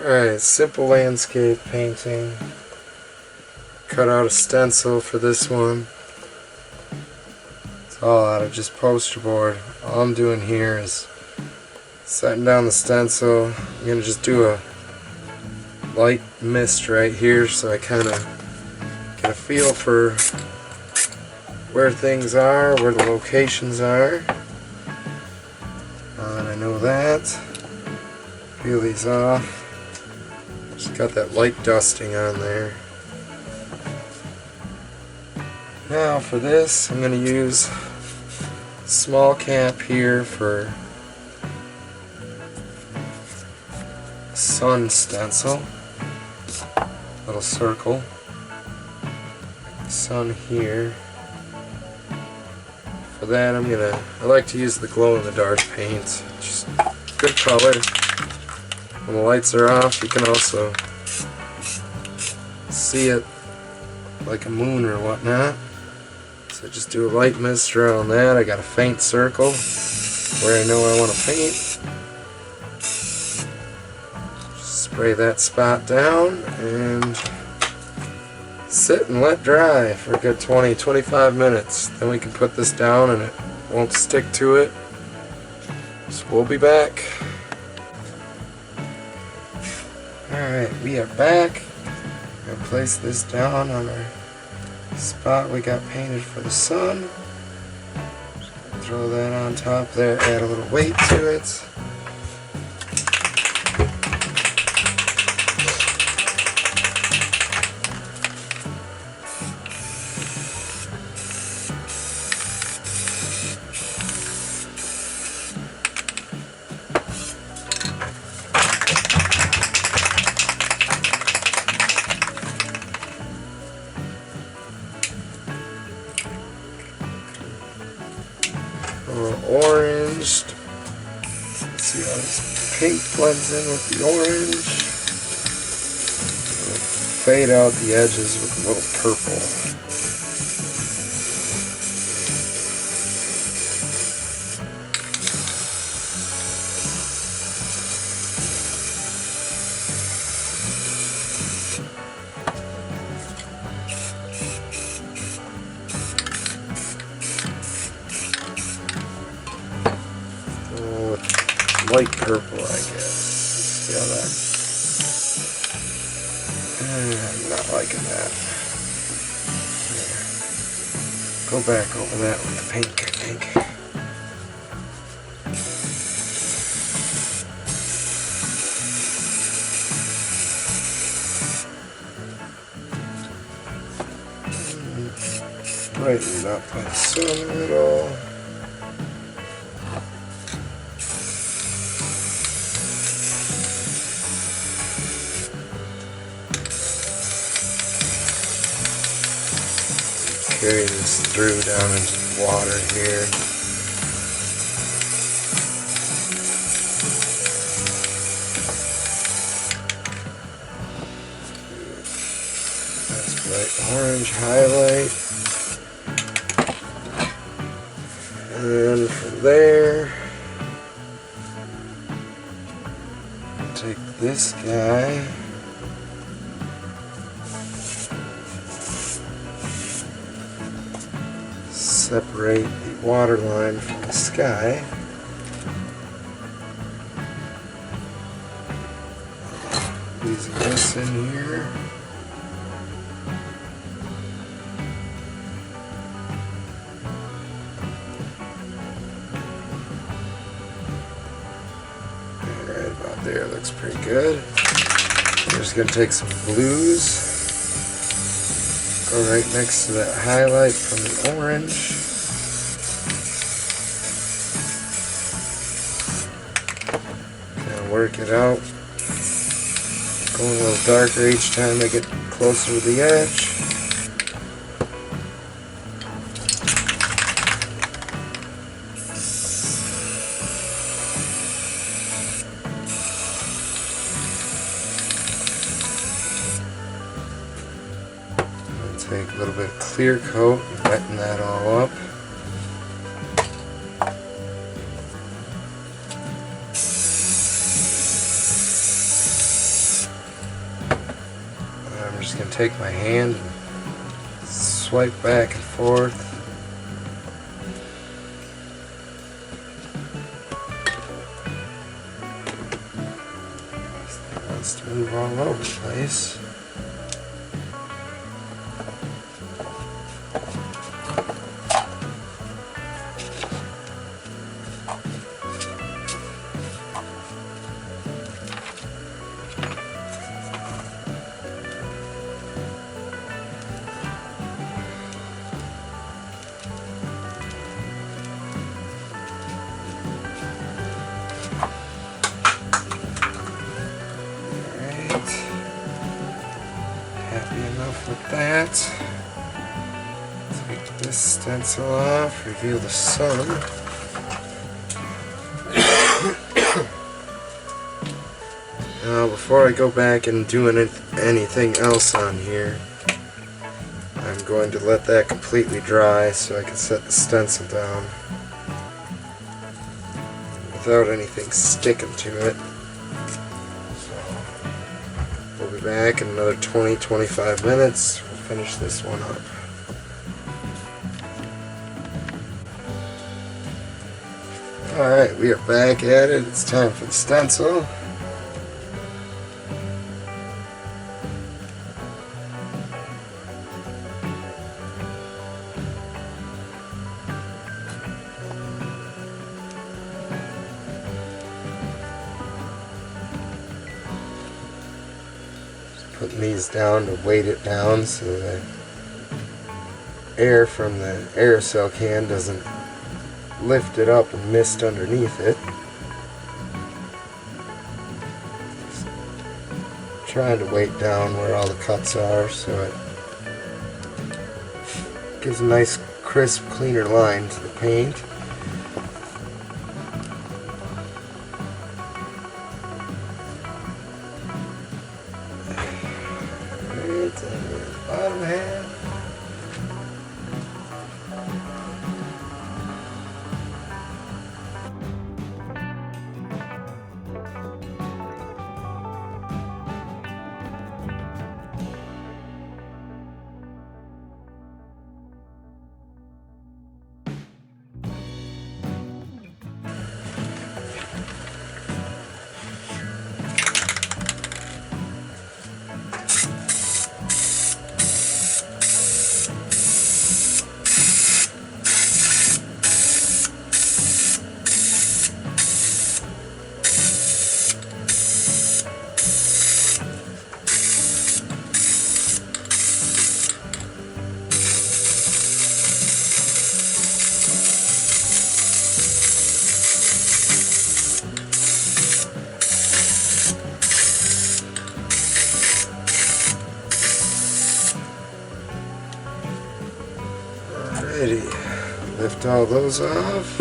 Alright, simple landscape painting. Cut out a stencil for this one. It's all out of just poster board. All I'm doing here is setting down the stencil. I'm going to just do a light mist right here so I kind of get a feel for where things are, where the locations are. And I know that. Peel these off. Just got that light dusting on there. Now for this, I'm going to use a small cap here for a sun stencil. Little circle. Sun here. For that, I like to use the glow-in-the-dark paint. Just good color. When the lights are off, you can also see it like a moon or whatnot. So just do a light mist around that. I got a faint circle where I know I want to paint. Just spray that spot down and sit and let dry for a good 20-25 minutes. Then we can put this down and it won't stick to it. So we'll be back. Alright, we are back. I'm going to place this down on our spot we got painted for the sun. Throw that on top there, add a little weight to it. Orange. Let's see how this pink blends in with the orange. Fade out the edges with a little purple. Light purple, I guess. See how that... I'm not liking that. There. Go back over that with the pink, I think. Brighten up by the sun a little. Carry this through down into the water here. That's bright orange highlight. And then from there, take this guy. Separate the water line from the sky. Using this in here. Right about there, looks pretty good. We're just going to take some blues. Go right next to that highlight from the orange. Kind of work it out. Go a little darker each time I get closer to the edge. Take a little bit of clear coat and weten that all up. just going to take my hand and swipe back and forth. It wants to move all over the place. With that, take this stencil off, reveal the sun. Now before I go back and do anything else on here, I'm going to let that completely dry so I can set the stencil down without anything sticking to it. We'll be back in another 20-25 minutes. We'll finish this one up. Alright, we are back at it. It's time for the stencil. Putting these down to weight it down so the air from the aerosol can doesn't lift it up and mist underneath it. Just trying to weight down where all the cuts are so it gives a nice crisp, cleaner line to the paint. Bottom half. Alrighty, lift all those off.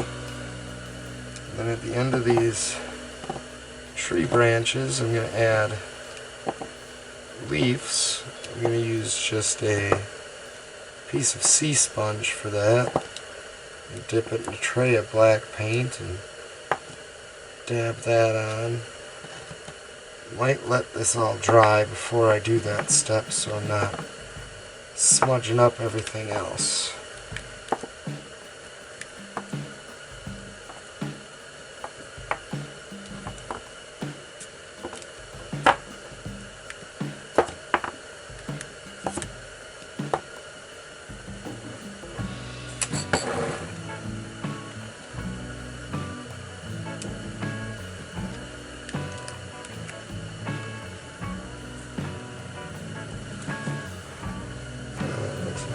Then at the end of these tree branches, I'm going to add leaves. I'm going to use just a piece of sea sponge for that. And dip it in a tray of black paint and dab that on. Might let this all dry before I do that step so I'm not smudging up everything else.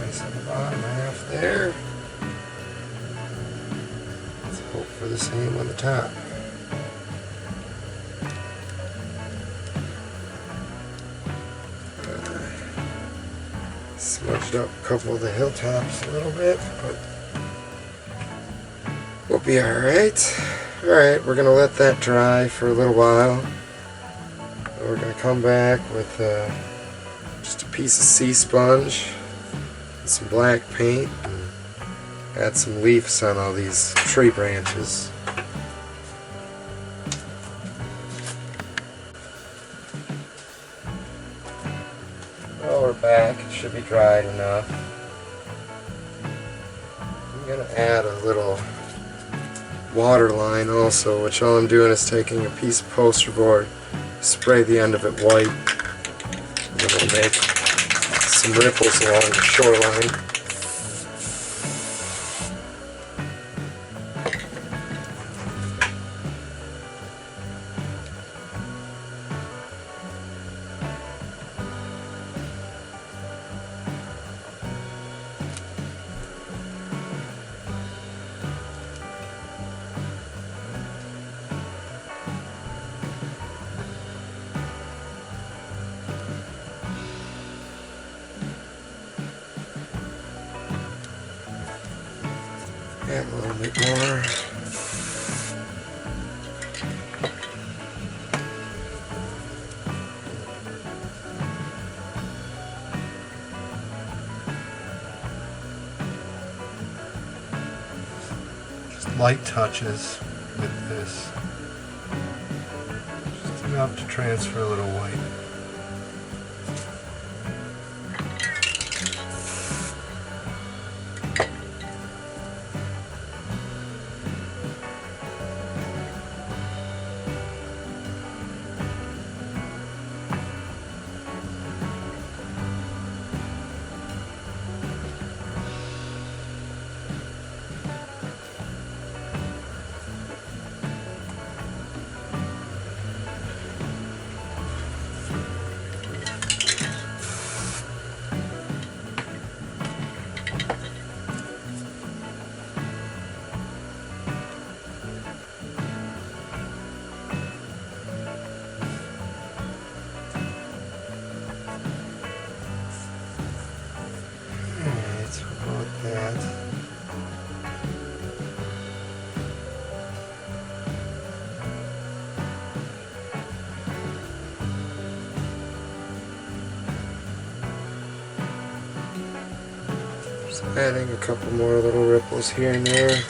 Nice on the bottom half there. Let's hope for the same on the top. Smudged up a couple of the hilltops a little bit, but we'll be alright. Alright, we're going to let that dry for a little while. We're going to come back with just a piece of sea sponge, some black paint, and add some leaves on all these tree branches. Oh, we're back. It should be dried enough. I'm going to add a little water line also, which all I'm doing is taking a piece of poster board, spray the end of it white, and it'll make some ripples along the shoreline. Add a little bit more. Just light touches with this. Just enough to transfer a little white. Adding a couple more little ripples here and there.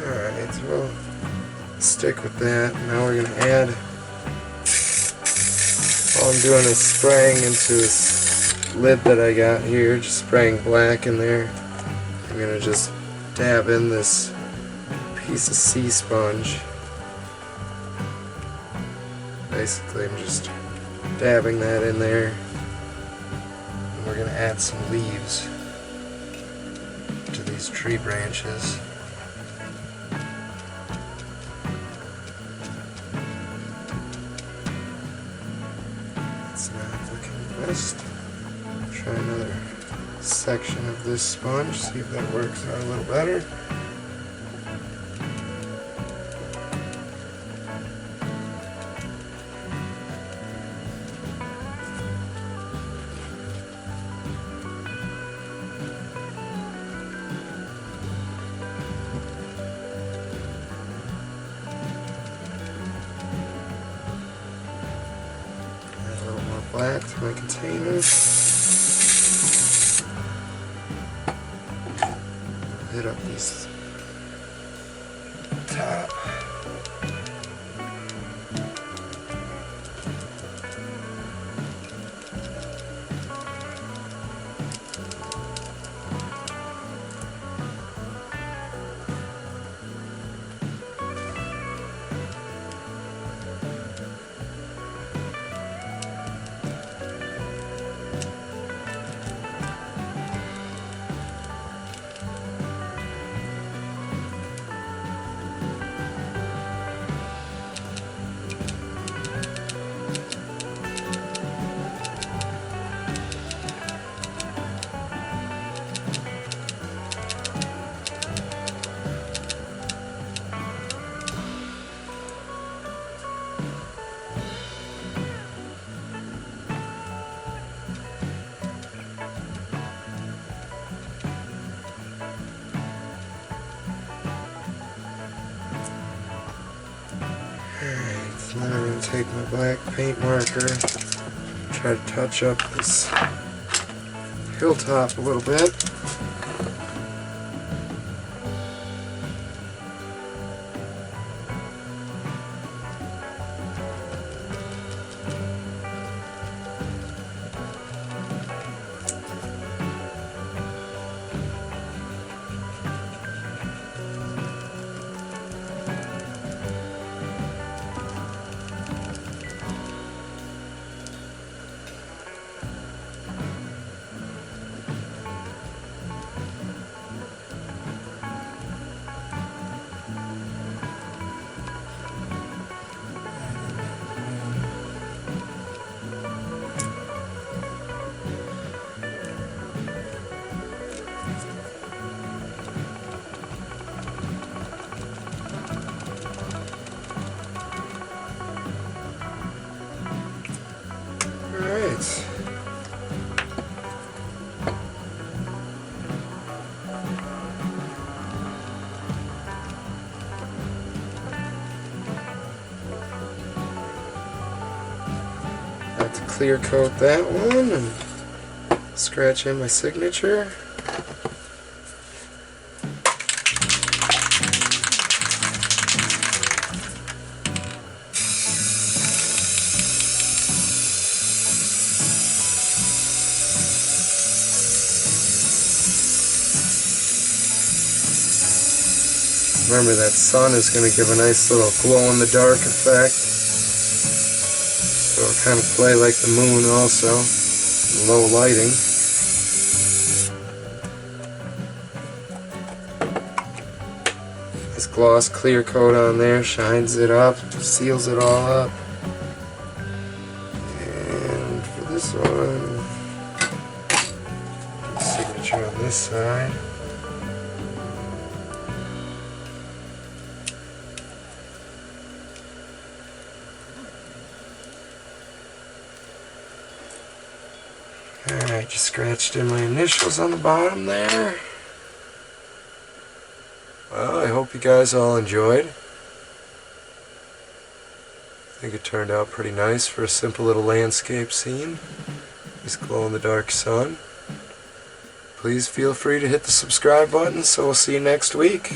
Alright, so we'll stick with that. Now we're going to add, all I'm doing is spraying into this lid that I got here, just spraying black in there. I'm going to just dab in this piece of sea sponge. Basically I'm just dabbing that in there. And we're going to add some leaves to these tree branches. It's not looking best. Try another section of this sponge, see if that works out a little better. Black to my container. Hit up this top. take my black paint marker, try to touch up this hilltop a little bit. Alright. Got to clear coat that one and scratch in my signature. Remember, that sun is going to give a nice little glow-in-the-dark effect. So it'll kind of play like the moon also, in low lighting. This gloss clear coat on there shines it up, seals it all up. And for this one, signature on this side. Alright, just scratched in my initials on the bottom there. Well, I hope you guys all enjoyed. I think it turned out pretty nice for a simple little landscape scene. This glow-in-the-dark sun. Please feel free to hit the subscribe button, so we'll see you next week.